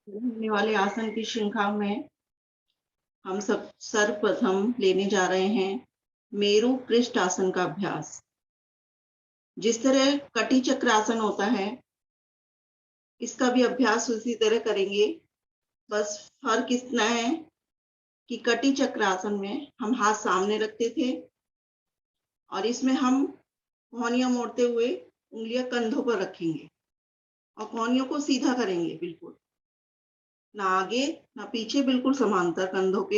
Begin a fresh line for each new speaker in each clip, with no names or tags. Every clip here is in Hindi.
होने वाले आसन की श्रृंखला में हम सब सर्वप्रथम लेने जा रहे हैं मेरु पृष्ठ आसन का अभ्यास। जिस तरह कटी चक्रासन होता है, इसका भी अभ्यास उसी तरह करेंगे। बस फर्क इतना है कि कटी चक्रासन में हम हाथ सामने रखते थे और इसमें हम कोहनियां मोड़ते हुए उंगलियां कंधों पर रखेंगे और कोहनियों को सीधा करेंगे, बिल्कुल ना आगे ना पीछे, बिल्कुल समांतर कंधों के।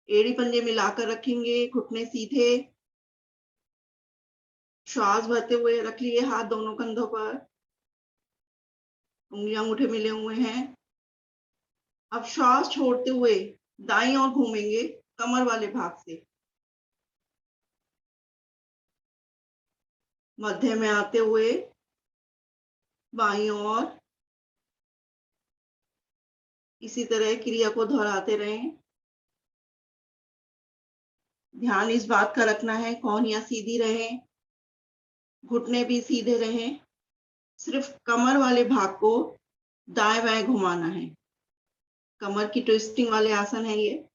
एड़ी पंजे मिलाकर रखेंगे, घुटने सीधे, श्वास भरते हुए रख लिए हाथ दोनों कंधों पर, उंगलियां अंगूठे मिले हुए हैं। अब श्वास छोड़ते हुए दाईं ओर घूमेंगे कमर वाले भाग से, मध्य में आते हुए बाईं ओर। इसी तरह क्रिया को दोहराते रहें। ध्यान इस बात का रखना है कोहनियां सीधी रहें, घुटने भी सीधे रहें। सिर्फ कमर वाले भाग को दाएं बाएं घुमाना है। कमर की ट्विस्टिंग वाले आसन है ये,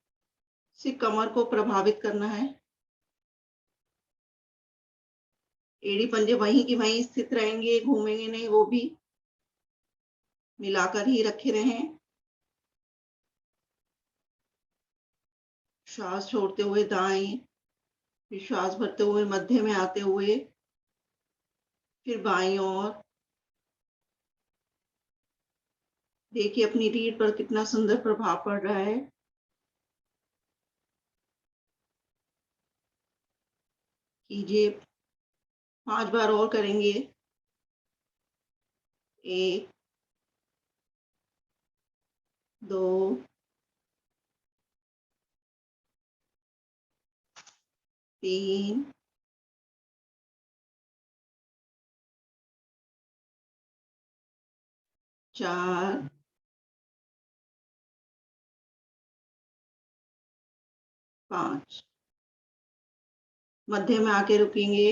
सिर्फ कमर को प्रभावित करना है। एड़ी पंजे वहीं की वहीं स्थित रहेंगे, घूमेंगे नहीं, वो भी मिलाकर ही रखे रहें। श्वास छोड़ते हुए दाएं, फिर श्वास भरते हुए मध्य में आते हुए, फिर बाईं ओर। देखिए अपनी रीढ़ पर कितना सुंदर प्रभाव पड़ रहा है। कीजिए, 5 बार और करेंगे। 1, 2, 3, 4, 5। मध्य में आके रुकेंगे।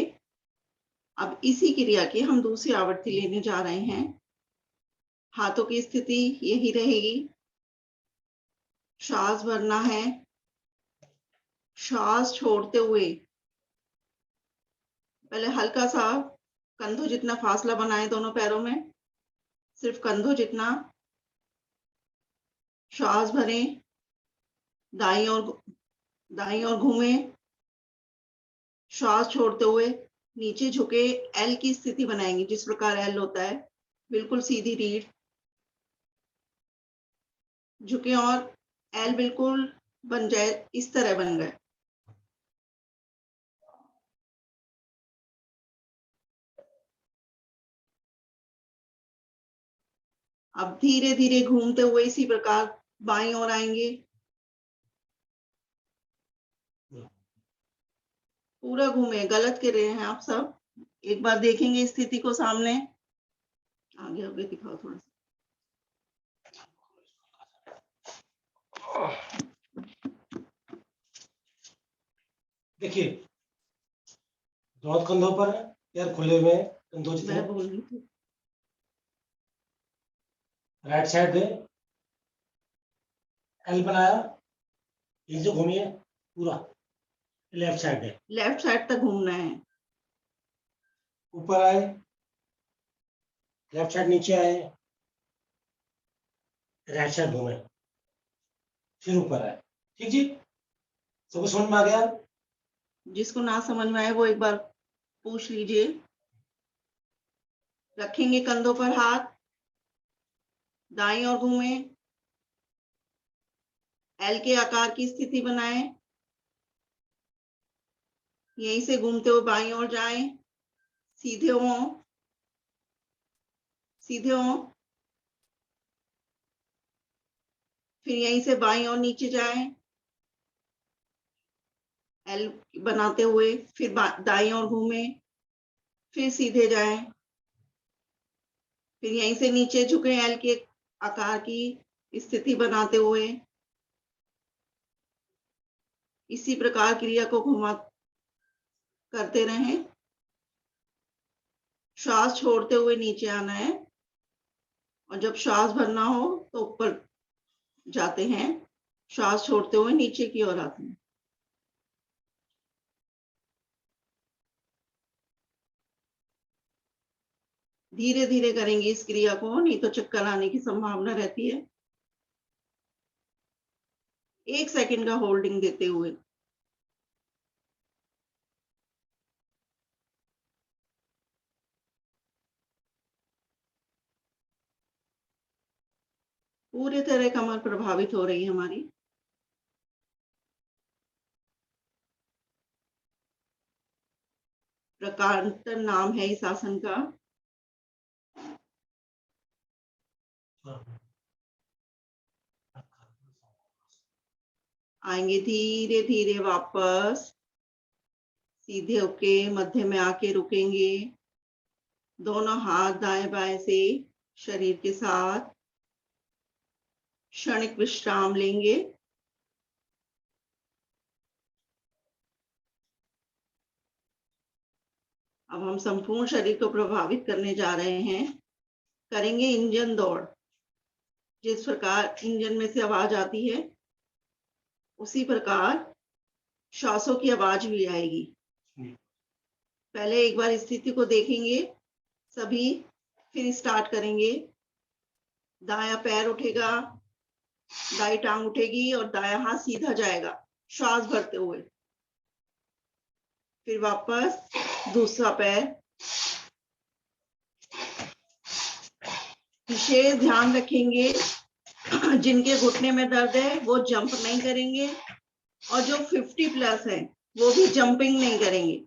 अब इसी क्रिया की हम दूसरी आवृत्ति लेने जा रहे हैं। हाथों की स्थिति यही रहेगी। श्वास भरना है, श्वास छोड़ते हुए पहले हल्का सा कंधों जितना फासला बनाए दोनों पैरों में, सिर्फ कंधों जितना। श्वास भरें, दाईं ओर घूमें, श्वास छोड़ते हुए नीचे झुके एल की स्थिति बनाएंगे, जिस प्रकार एल होता है, बिल्कुल सीधी रीढ़ झुके और एल बिल्कुल बन जाए, इस तरह बन गए। अब धीरे धीरे घूमते हुए इसी प्रकार बाईं ओर आएंगे। पूरा घूमे, गलत कर रहे हैं आप सब। एक बार देखेंगे स्थिति को सामने। आगे आगे दिखाओ थोड़ा सा।
देखिए, दोनों कंधों पर पैर खुले हुए, कंधों जितने।
मैं बोल रही थी।
राइट साइड पे एल बनाया, यहीं से घूमिए पूरा। लेफ्ट साइड पे,
लेफ्ट साइड तक घूमना है।
ऊपर आए, लेफ्ट साइड नीचे आए, राइट साइड घूमे, फिर ऊपर आए। ठीक जी, सबको समझ में आ गया?
जिसको ना समझ में आए वो एक बार पूछ लीजिए। रखेंगे कंधों पर हाथ, दाईं ओर घूमे, एल के आकार की स्थिति बनाएं, यहीं से घूमते हुए बाईं ओर जाएं, सीधे हों, सीधे हों, फिर यहीं से बाईं ओर नीचे जाएं, एल बनाते हुए, फिर दाईं ओर घूमे, फिर सीधे जाएं, फिर यहीं से नीचे झुके एल के आकार की स्थिति बनाते हुए। इसी प्रकार क्रिया को घुमा करते रहें। श्वास छोड़ते हुए नीचे आना है। और जब श्वास भरना हो तो ऊपर जाते हैं, श्वास छोड़ते हुए नीचे की ओर आते हैं। धीरे धीरे करेंगे इस क्रिया को, नहीं तो चक्कर आने की संभावना रहती है। 1 सेकंड का होल्डिंग देते हुए। पूरी तरह कमर प्रभावित हो रही है हमारी। प्रकारांतर नाम है इस आसन का। आएंगे धीरे धीरे वापस, सीधे होके मध्य में आके रुकेंगे। दोनों हाथ दाएं बाएं से शरीर के साथ क्षणिक विश्राम लेंगे। अब हम संपूर्ण शरीर को प्रभावित करने जा रहे हैं। करेंगे इंजन दौड़। जिस प्रकार इंजन में से आवाज आती है, उसी प्रकार श्वासों की आवाज भी आएगी। पहले एक बार स्थिति को देखेंगे सभी, फिर स्टार्ट करेंगे। दायां पैर उठेगा, दाई टांग उठेगी और दायां हाथ सीधा जाएगा श्वास भरते हुए। फिर वापस दूसरा पैर। विशेष ध्यान रखेंगे, जिनके घुटने में दर्द है वो जंप नहीं करेंगे, और जो 50 प्लस है वो भी जंपिंग नहीं करेंगे।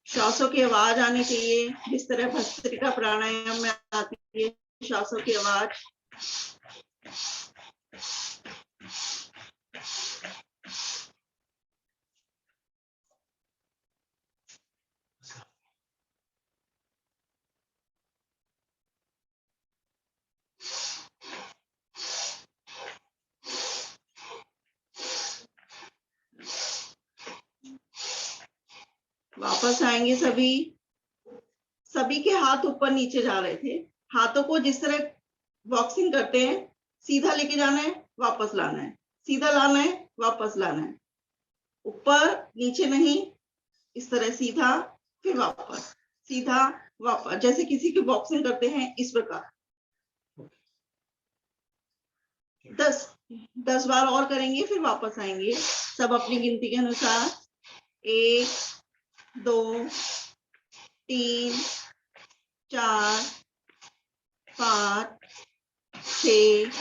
श्वासों की आवाज आनी चाहिए, जिस तरह भस्त्रिका प्राणायाम में आती है श्वासों की आवाज। वापस आएंगे सभी। सभी के हाथ ऊपर नीचे जा रहे थे। हाथों को जिस तरह बॉक्सिंग करते हैं, सीधा लेके जाना है, वापस लाना है, सीधा लाना है, वापस लाना है, ऊपर नीचे नहीं, इस तरह सीधा फिर वापस, सीधा वापस, जैसे किसी की बॉक्सिंग करते हैं इस प्रकार। 10 बार और करेंगे, फिर वापस आएंगे सब अपनी गिनती के अनुसार। 1 2 3 4 5 6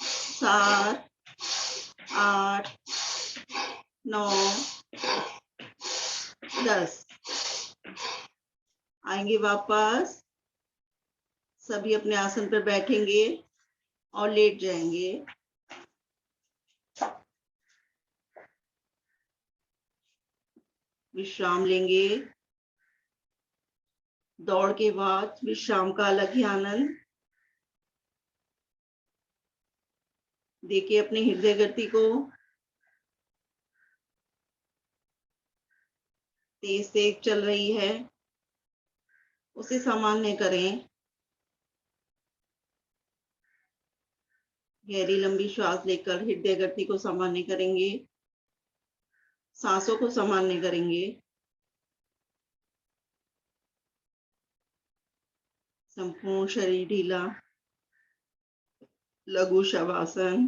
7 8 9 10। आएंगे वापस, सभी अपने आसन पर बैठेंगे और लेट जाएंगे। विश्राम लेंगे। दौड़ के बाद विश्राम का अलग ही आनंद। देखिए अपनी हृदय गति को, तेज तेज चल रही है, उसे सामान्य करें। गहरी लंबी श्वास लेकर हृदय गति को सामान्य करेंगे, सांसों को सामान्य करेंगे। संपूर्ण शरीर ढीला। लघु शवासन।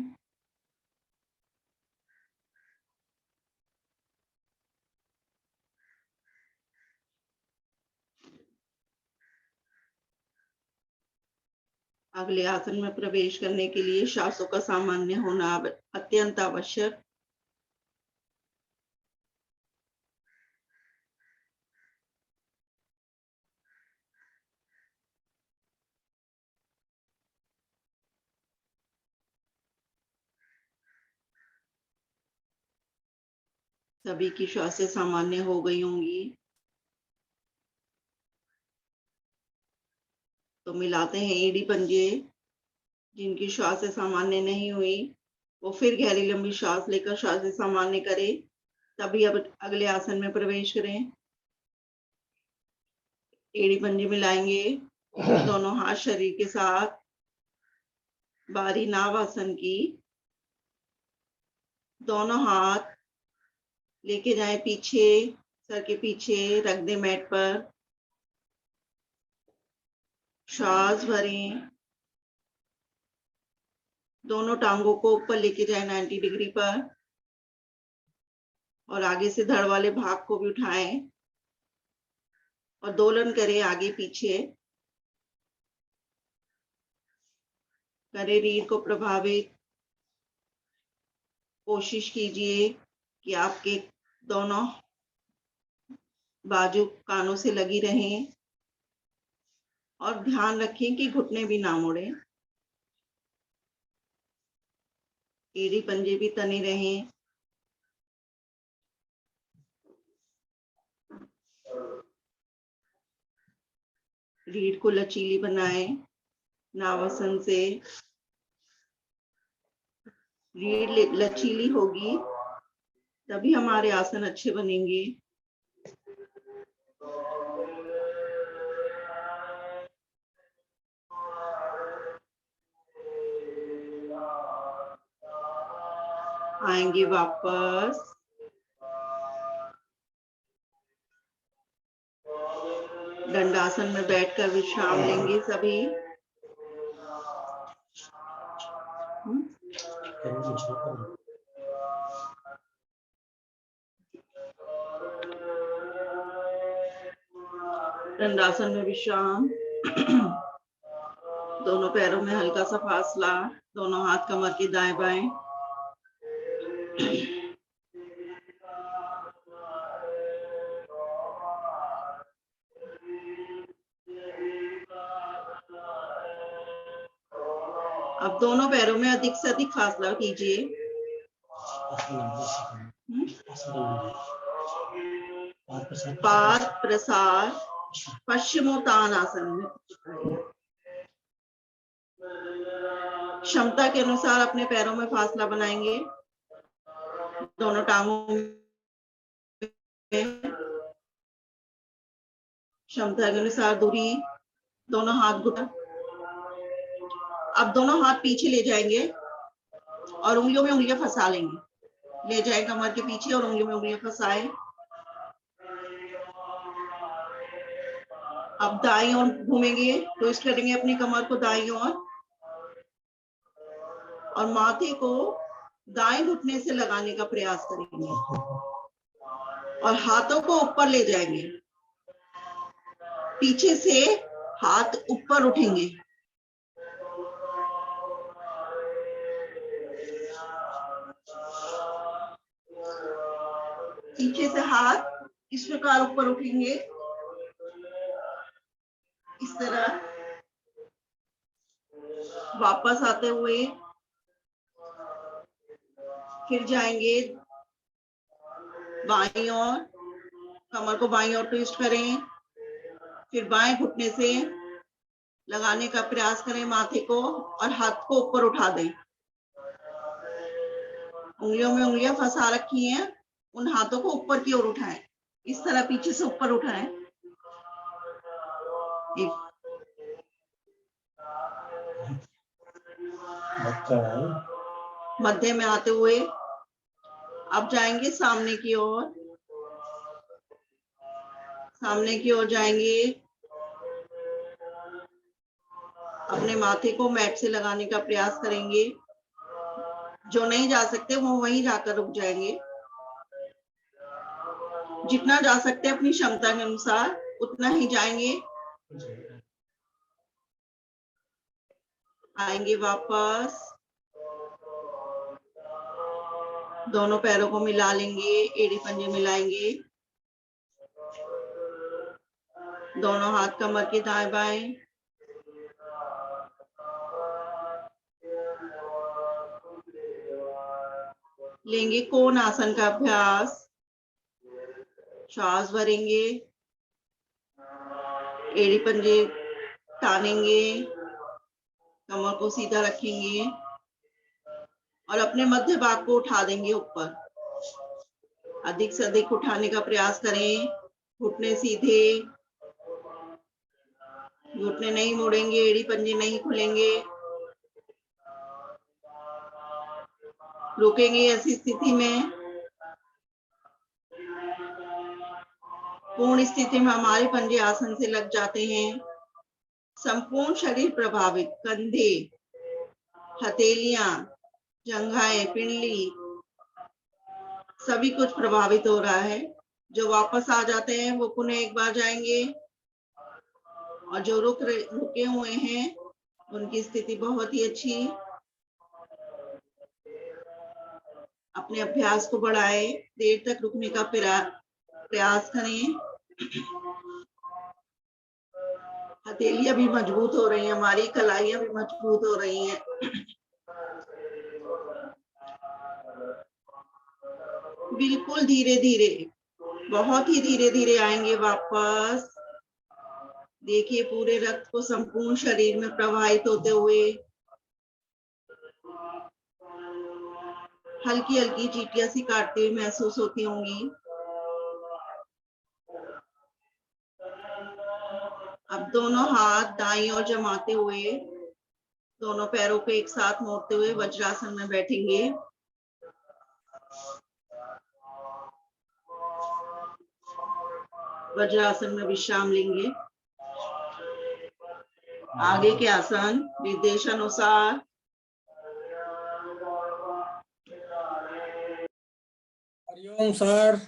अगले आसन में प्रवेश करने के लिए श्वासों का सामान्य होना अत्यंत आवश्यक। सभी की श्वासें सामान्य हो गई होंगी, तो मिलाते हैं एड़ी पंजे। जिनकी श्वास सामान्य नहीं हुई वो फिर गहरी लंबी श्वास लेकर श्वास सामान्य करें, तभी अब अगले आसन में प्रवेश करें। एड़ी पंजे मिलाएंगे, दोनों हाथ शरीर के साथ, बारी नाव आसन की। दोनों हाथ लेके जाएं पीछे, सर के पीछे रख दें मैट पर। श्वास भरें, दोनों टांगों को ऊपर लेके जाएं 90 डिग्री पर और आगे से धड़ वाले भाग को भी उठाएं और दोलन करें आगे पीछे। करें रीढ़ को प्रभावित। कोशिश कीजिए कि आपके दोनों बाजू कानों से लगी रहें और ध्यान रखें कि घुटने भी ना मुड़े। एड़ी पंजे भी तने रहें। रीढ़ को लचीली बनाएं नावासन से। रीढ़ लचीली होगी तभी हमारे आसन अच्छे बनेंगे। आएंगे वापस। दंडासन में बैठकर विश्राम लेंगे सभी। दंडासन में विश्राम। दोनों पैरों में हल्का सा फासला, दोनों हाथ कमर के दाएं बाएं। अब दोनों पैरों में अधिक से अधिक फासला कीजिए। पाद प्रसार पश्चिमोत्तानासन में। क्षमता के अनुसार अपने पैरों में फासला बनाएंगे। दोनों टांगों में क्षमता के अनुसार दूरी, दोनों हाथ घुटा। अब दोनों हाथ पीछे ले जाएंगे और उंगलियों में उंगलियां फंसा लेंगे। ले जाए कमर के पीछे और उंगलियों में उंगलियां फंसाए। अब दाईं ओर घूमेंगे, ट्विस्ट करेंगे अपनी कमर को दाईं ओर और माथे को दाएं घुटने से लगाने का प्रयास करेंगे और हाथों को ऊपर ले जाएंगे। पीछे से हाथ ऊपर उठेंगे। पीछे से हाथ इस प्रकार ऊपर उठेंगे, इस तरह। वापस आते हुए फिर जाएंगे बाईं ओर, कमर को बाईं ओर ट्विस्ट करें। फिर बाएं घुटने से लगाने का प्रयास करें माथे को और हाथ को ऊपर उठा दें। उंगलियों में उंगलियां फंसा रखी हैं, उन हाथों को ऊपर की ओर उठाएं। इस तरह पीछे से ऊपर उठाएं। मध्य में आते हुए अब जाएंगे सामने की ओर। सामने की ओर जाएंगे। अपने माथे को मैट से लगाने का प्रयास करेंगे। जो नहीं जा सकते वो वहीं जाकर रुक जाएंगे। जितना जा सकते अपनी क्षमता के अनुसार उतना ही जाएंगे। आएंगे वापस। दोनों पैरों को मिला लेंगे, एड़ी पंजे मिलाएंगे। दोनों हाथ कमर के दाएं बाएं। लेंगे कोण आसन का अभ्यास। श्वास भरेंगे, एड़ी पंजे तानेंगे, कमर को सीधा रखेंगे और अपने मध्य भाग को उठा देंगे ऊपर। अधिक से अधिक उठाने का प्रयास करें। घुटने सीधे, घुटने नहीं मुड़ेंगे, एड़ी पंजे नहीं खुलेंगे। रुकेंगे ऐसी स्थिति में। पूर्ण स्थिति में हमारे पंजे आसन से लग जाते हैं। संपूर्ण शरीर प्रभावित, कंधे, हथेलियां, जंघाएं, पिंडली, सभी कुछ प्रभावित हो रहा है। जो वापस आ जाते हैं वो पुनः एक बार जाएंगे, और जो रुके हुए हैं उनकी स्थिति बहुत ही अच्छी। अपने अभ्यास को बढ़ाएं, देर तक रुकने का प्रयास करें। हथेलियां भी मजबूत हो रही हैं, हमारी कलाइयां भी मजबूत हो रही हैं। बिल्कुल धीरे धीरे, बहुत ही धीरे धीरे आएंगे वापस। देखिए पूरे रक्त को संपूर्ण शरीर में प्रवाहित होते हुए। हल्की हल्की चींटियां सी काटते हुए महसूस होती होंगी। अब दोनों हाथ दाईं ओर जमाते हुए, दोनों पैरों को एक साथ मोड़ते हुए वज्रासन में बैठेंगे। वज्रासन में विश्राम लेंगे। आगे के आसन निर्देशानुसार।
हरिओम सर।